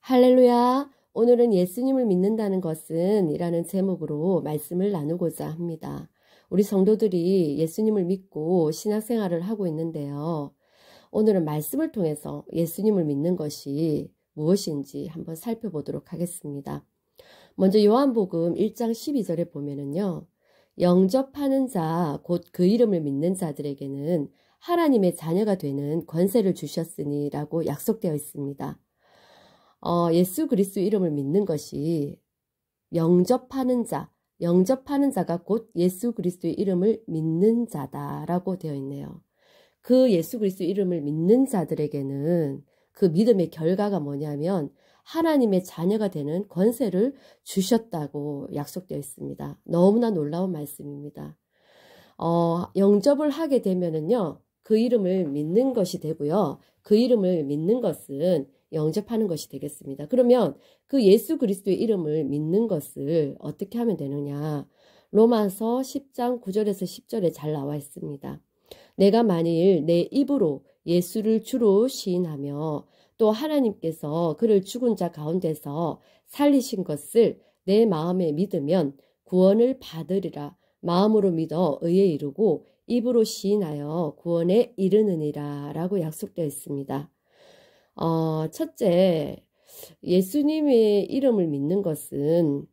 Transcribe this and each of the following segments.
할렐루야! 오늘은 예수님을 믿는다는 것은 이라는 제목으로 말씀을 나누고자 합니다. 우리 성도들이 예수님을 믿고 신앙생활을 하고 있는데요. 오늘은 말씀을 통해서 예수님을 믿는 것이 무엇인지 한번 살펴보도록 하겠습니다. 먼저 요한복음 1장 12절에 보면은요. 영접하는 자, 곧 그 이름을 믿는 자들에게는 하나님의 자녀가 되는 권세를 주셨으니 라고 약속되어 있습니다. 예수 그리스도 이름을 믿는 것이 영접하는 자가 곧 예수 그리스도의 이름을 믿는 자다라고 되어 있네요. 그 예수 그리스도 이름을 믿는 자들에게는 그 믿음의 결과가 뭐냐면 하나님의 자녀가 되는 권세를 주셨다고 약속되어 있습니다. 너무나 놀라운 말씀입니다. 영접을 하게 되면은요, 그 이름을 믿는 것이 되고요. 그 이름을 믿는 것은 영접하는 것이 되겠습니다. 그러면 그 예수 그리스도의 이름을 믿는 것을 어떻게 하면 되느냐? 로마서 10장 9절에서 10절에 잘 나와 있습니다. 내가 만일 내 입으로 예수를 주로 시인하며 또 하나님께서 그를 죽은 자 가운데서 살리신 것을 내 마음에 믿으면 구원을 받으리라. 마음으로 믿어 의에 이르고 입으로 시인하여 구원에 이르느니라 라고 약속되어 있습니다. 첫째, 예수님의 이름을 믿는 것은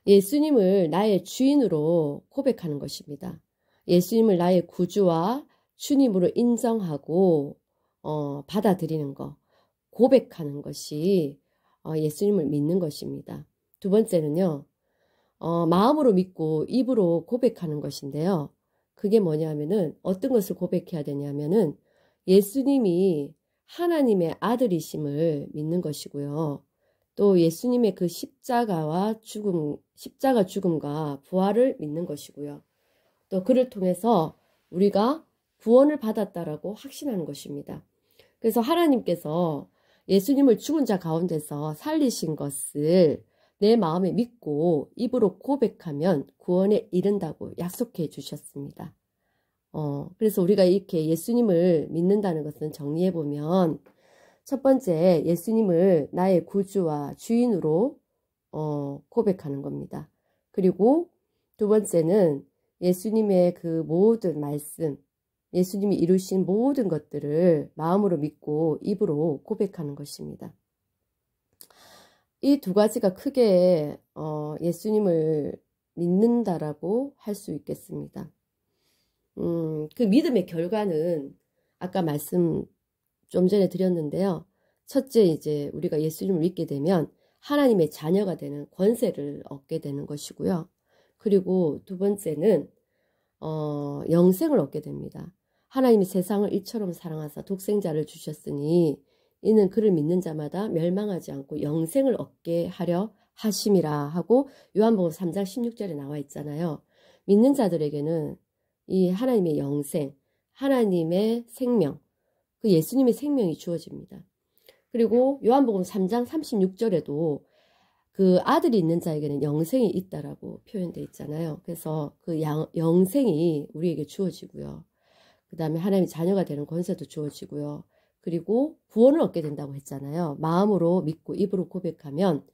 예수님을 나의 주인으로 고백하는 것입니다. 예수님을 나의 구주와 주님으로 인정하고 받아들이는 것, 고백하는 것이 예수님을 믿는 것입니다. 두 번째는요, 마음으로 믿고 입으로 고백하는 것인데요. 그게 뭐냐면은 어떤 것을 고백해야 되냐면은 예수님이 하나님의 아들이심을 믿는 것이고요. 또 예수님의 그 십자가 죽음과 부활을 믿는 것이고요. 또 그를 통해서 우리가 구원을 받았다라고 확신하는 것입니다. 그래서 하나님께서 예수님을 죽은 자 가운데서 살리신 것을 내 마음에 믿고 입으로 고백하면 구원에 이른다고 약속해 주셨습니다. 그래서 우리가 이렇게 예수님을 믿는다는 것은 정리해보면 첫 번째, 예수님을 나의 구주와 주인으로 고백하는 겁니다. 그리고 두 번째는 예수님의 그 모든 말씀, 예수님이 이루신 모든 것들을 마음으로 믿고 입으로 고백하는 것입니다. 이 두 가지가 크게 예수님을 믿는다라고 할 수 있겠습니다. 그 믿음의 결과는 아까 말씀 좀 전에 드렸는데요. 첫째, 이제 우리가 예수님을 믿게 되면 하나님의 자녀가 되는 권세를 얻게 되는 것이고요. 그리고 두 번째는 영생을 얻게 됩니다. 하나님이 세상을 이처럼 사랑하사 독생자를 주셨으니 이는 그를 믿는 자마다 멸망하지 않고 영생을 얻게 하려 하심이라 하고 요한복음 3장 16절에 나와 있잖아요. 믿는 자들에게는 이 하나님의 영생, 하나님의 생명, 그 예수님의 생명이 주어집니다. 그리고 요한복음 3장 36절에도 그 아들이 있는 자에게는 영생이 있다라고 표현되어 있잖아요. 그래서 그 영생이 우리에게 주어지고요. 그 다음에 하나님의 자녀가 되는 권세도 주어지고요. 그리고 구원을 얻게 된다고 했잖아요. 마음으로 믿고 입으로 고백하면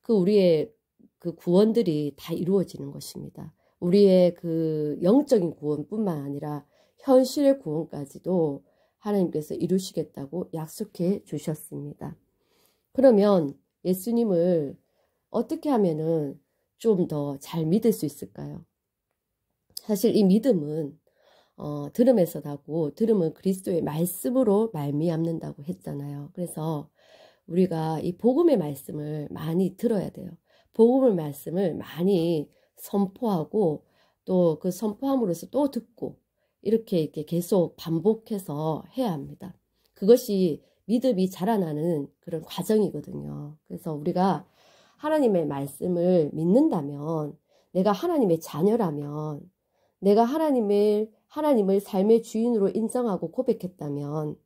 그 우리의 그 구원들이 다 이루어지는 것입니다. 우리의 그 영적인 구원뿐만 아니라 현실의 구원까지도 하나님께서 이루시겠다고 약속해 주셨습니다. 그러면 예수님을 어떻게 하면은 좀 더 잘 믿을 수 있을까요? 사실 이 믿음은 들음에서 나고 들음은 그리스도의 말씀으로 말미암는다고 했잖아요. 그래서 우리가 이 복음의 말씀을 많이 들어야 돼요. 복음의 말씀을 많이 선포하고 또 그 선포함으로써 또 듣고 이렇게 계속 반복해서 해야 합니다. 그것이 믿음이 자라나는 그런 과정이거든요. 그래서 우리가 하나님의 말씀을 믿는다면, 내가 하나님의 자녀라면, 내가 하나님을 삶의 주인으로 인정하고 고백했다면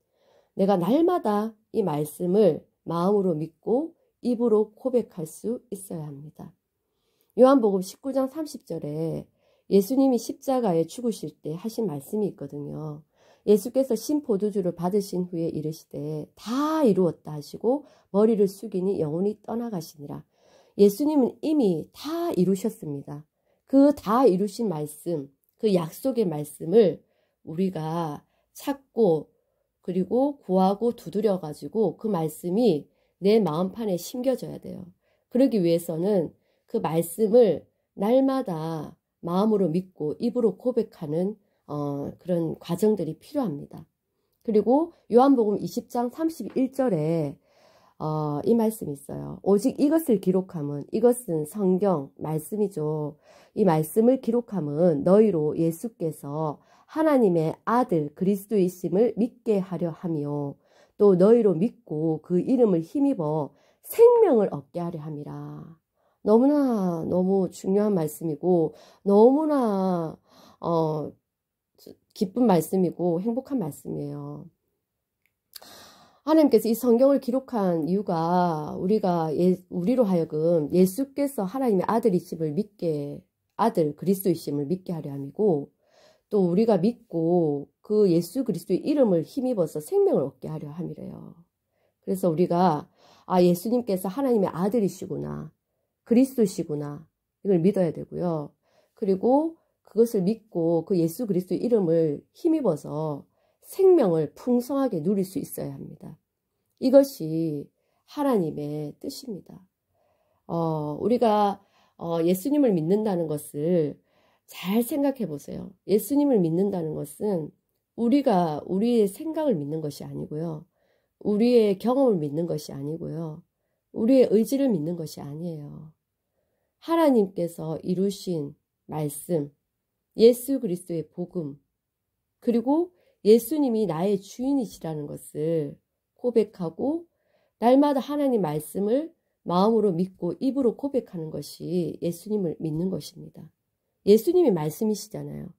내가 날마다 이 말씀을 마음으로 믿고 입으로 고백할 수 있어야 합니다. 요한복음 19장 30절에 예수님이 십자가에 죽으실 때 하신 말씀이 있거든요. 예수께서 신포도주를 받으신 후에 이르시되 다 이루었다 하시고 머리를 숙이니 영혼이 떠나가시니라. 예수님은 이미 다 이루셨습니다. 그 다 이루신 말씀, 그 약속의 말씀을 우리가 찾고 그리고 구하고 두드려 가지고 그 말씀이 내 마음판에 심겨져야 돼요. 그러기 위해서는 그 말씀을 날마다 마음으로 믿고 입으로 고백하는 그런 과정들이 필요합니다. 그리고 요한복음 20장 31절에 이 말씀이 있어요. 오직 이것을 기록함은, 이것은 성경 말씀이죠. 이 말씀을 기록함은 너희로 예수께서 하나님의 아들 그리스도이심을 믿게 하려 하며 또 너희로 믿고 그 이름을 힘입어 생명을 얻게 하려 함이라. 너무나 너무 중요한 말씀이고 너무나 기쁜 말씀이고 행복한 말씀이에요. 하나님께서 이 성경을 기록한 이유가 우리로 하여금 예수께서 하나님의 아들이심을 믿게, 아들 그리스도이심을 믿게 하려 함이고 또 우리가 믿고 그 예수 그리스도의 이름을 힘입어서 생명을 얻게 하려 함이래요. 그래서 우리가 예수님께서 하나님의 아들이시구나, 그리스도시구나, 이걸 믿어야 되고요. 그리고 그것을 믿고 그 예수 그리스도의 이름을 힘입어서 생명을 풍성하게 누릴 수 있어야 합니다. 이것이 하나님의 뜻입니다. 우리가 예수님을 믿는다는 것을 잘 생각해 보세요. 예수님을 믿는다는 것은 우리의 생각을 믿는 것이 아니고요. 우리의 경험을 믿는 것이 아니고요. 우리의 의지를 믿는 것이 아니에요. 하나님께서 이루신 말씀, 예수 그리스도의 복음, 그리고 예수님이 나의 주인이시라는 것을 고백하고 날마다 하나님 말씀을 마음으로 믿고 입으로 고백하는 것이 예수님을 믿는 것입니다. 예수님이 말씀이시잖아요.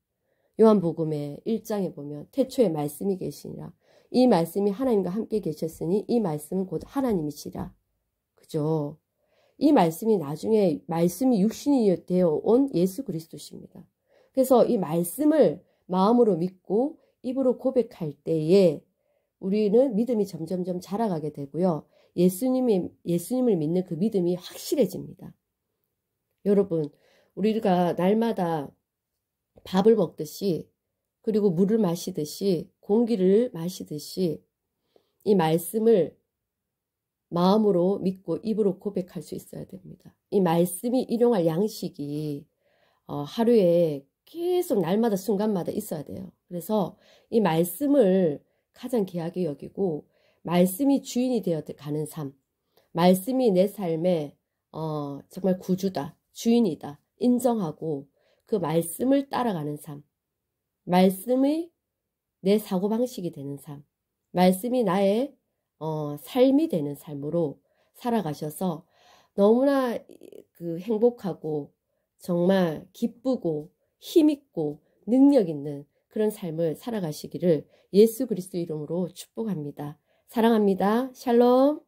요한복음의 1장에 보면 태초에 말씀이 계시니라. 이 말씀이 하나님과 함께 계셨으니 이 말씀은 곧 하나님이시라. 그죠? 이 말씀이 나중에 말씀이 육신이 되어 온 예수 그리스도십니다. 그래서 이 말씀을 마음으로 믿고 입으로 고백할 때에 우리는 믿음이 점점점 자라가게 되고요. 예수님을 믿는 그 믿음이 확실해집니다. 여러분, 우리가 날마다 밥을 먹듯이 그리고 물을 마시듯이 공기를 마시듯이 이 말씀을 마음으로 믿고 입으로 고백할 수 있어야 됩니다. 이 말씀이 일용할 양식이 하루에 계속 날마다 순간마다 있어야 돼요. 그래서 이 말씀을 가장 귀하게 여기고 말씀이 주인이 되어 가는 삶, 말씀이 내 삶의 정말 구주다, 주인이다 인정하고 그 말씀을 따라가는 삶, 말씀이 내 사고방식이 되는 삶, 말씀이 나의 삶이 되는 삶으로 살아가셔서 너무나 행복하고 정말 기쁘고 힘있고 능력 있는 그런 삶을 살아가시기를 예수 그리스도 이름으로 축복합니다. 사랑합니다. 샬롬.